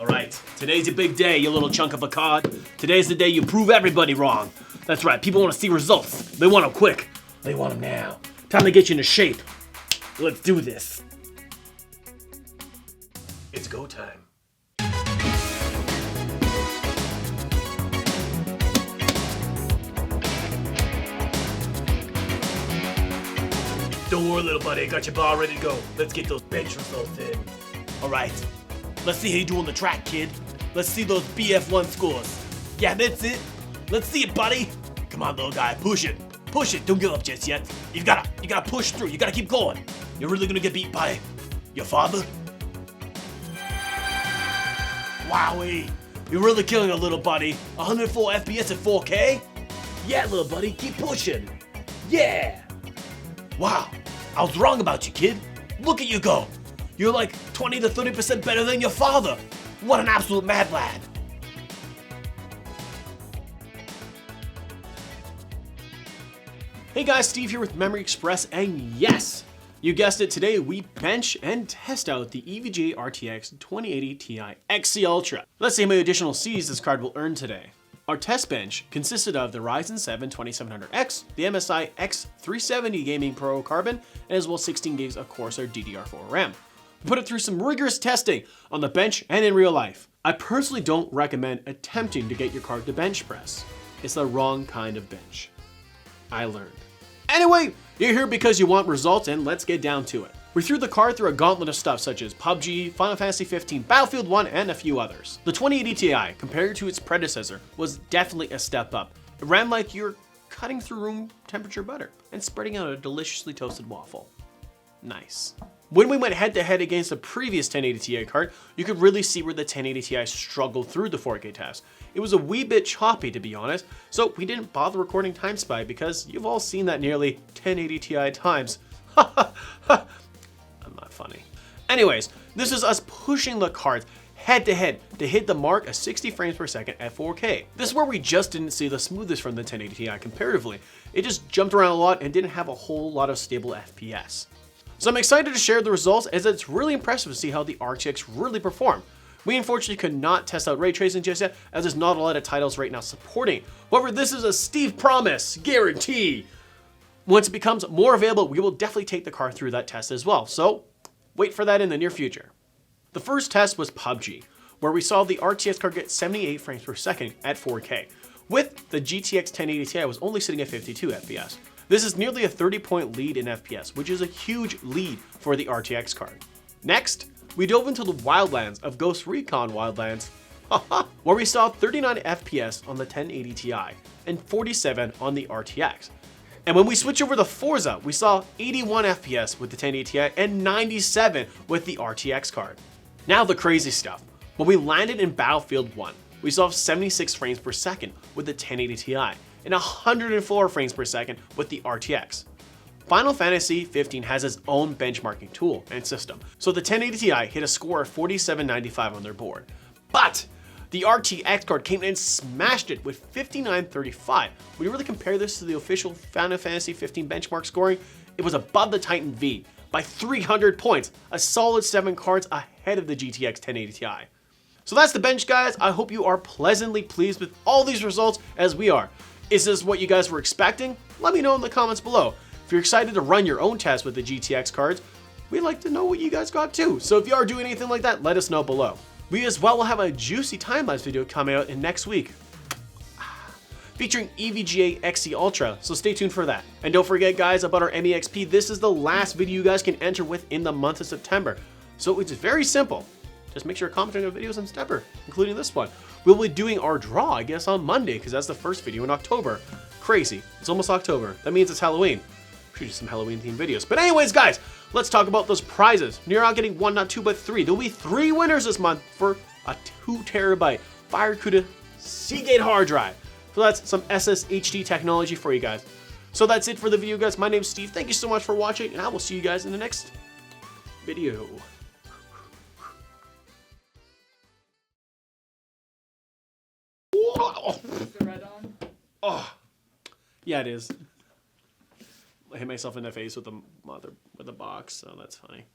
Alright, today's a big day, you little chunk of a cod. Today's the day you prove everybody wrong. That's right, people want to see results. They want them quick. They want them now. Time to get you into shape. Let's do this. It's go time. Don't worry, little buddy, I got your bar ready to go. Let's get those bench results in. Alright, let's see how you do on the track, kid. Let's see those BF1 scores. Yeah, that's it. Let's see it, buddy. Come on, little guy, push it. Push it, don't give up just yet. You gotta push through, you gotta keep going. You're really gonna get beat by your father? Woweee, you're really killing it, little buddy. 104 FPS at 4K? Yeah, little buddy, keep pushing. Yeah. Wow, I was wrong about you, kid. Look at you go. You're like 20 to 30% better than your father. What an absolute mad lad. Hey guys, Steve here with Memory Express, and yes, you guessed it, today we bench and test out the EVGA RTX 2080 Ti XC Ultra. Let's see how many additional Cs this card will earn today. Our test bench consisted of the Ryzen 7 2700X, the MSI X370 Gaming Pro Carbon, and as well 16 gigs of Corsair DDR4 RAM. We put it through some rigorous testing on the bench and in real life. I personally don't recommend attempting to get your card to bench press. It's the wrong kind of bench. I learned. Anyway, you're here because you want results, and let's get down to it. We threw the card through a gauntlet of stuff such as PUBG, Final Fantasy 15, Battlefield 1, and a few others. The 2080 Ti, compared to its predecessor, was definitely a step up. It ran like you're cutting through room temperature butter and spreading out a deliciously toasted waffle. Nice. When we went head to head against the previous 1080 Ti card, you could really see where the 1080 Ti struggled through the 4K test. It was a wee bit choppy, to be honest, so we didn't bother recording Time Spy because you've all seen that nearly 1080 Ti times. I'm not funny. Anyways, this is us pushing the cards head to head to hit the mark of 60 frames per second at 4K. This is where we just didn't see the smoothest from the 1080 Ti comparatively. It just jumped around a lot and didn't have a whole lot of stable FPS. So I'm excited to share the results, as it's really impressive to see how the RTX really performed. We unfortunately could not test out ray tracing just yet, as there's not a lot of titles right now supporting. However, this is a Steve promise, guarantee. Once it becomes more available, we will definitely take the card through that test as well. So wait for that in the near future. The first test was PUBG, where we saw the RTX card get 78 frames per second at 4K, with the GTX 1080 Ti was only sitting at 52 FPS. This is nearly a 30-point lead in FPS, which is a huge lead for the RTX card. Next, we dove into the Wildlands of Ghost Recon Wildlands, where we saw 39 FPS on the 1080 Ti and 47 on the RTX. And when we switch over to Forza, we saw 81 FPS with the 1080 Ti and 97 with the RTX card. Now the crazy stuff. When we landed in Battlefield 1, we saw 76 frames per second with the 1080 Ti and 104 frames per second with the RTX. Final Fantasy 15 has its own benchmarking tool and system, so the 1080 Ti hit a score of 4795 on their board. But the RTX card came in and smashed it with 5935. When you really compare this to the official Final Fantasy 15 benchmark scoring, it was above the Titan V by 300 points, a solid 7 cards ahead of the GTX 1080 Ti. So that's the bench, guys. I hope you are pleasantly pleased with all these results as we are. Is this what you guys were expecting? Let me know in the comments below. If you're excited to run your own test with the GTX cards, we'd like to know what you guys got too. So if you are doing anything like that, let us know below. We as well will have a juicy time-lapse video coming out in next week, featuring EVGA XC Ultra, so stay tuned for that. And don't forget, guys, about our MEXP. This is the last video you guys can enter within the month of September. So it's very simple. Just make sure you're commenting on videos in September, including this one. We'll be doing our draw, I guess, on Monday, because that's the first video in October. Crazy. It's almost October. That means it's Halloween. We should do some Halloween-themed videos. But anyways, guys, let's talk about those prizes. You're not getting 1, not 2, but 3. There'll be 3 winners this month for a 2 terabyte FireCuda Seagate hard drive. So that's some SSHD technology for you guys. So that's it for the video, guys. My name's Steve. Thank you so much for watching, and I will see you guys in the next video. Is the red on? Oh, yeah, it is. I hit myself in the face with the box, so that's funny.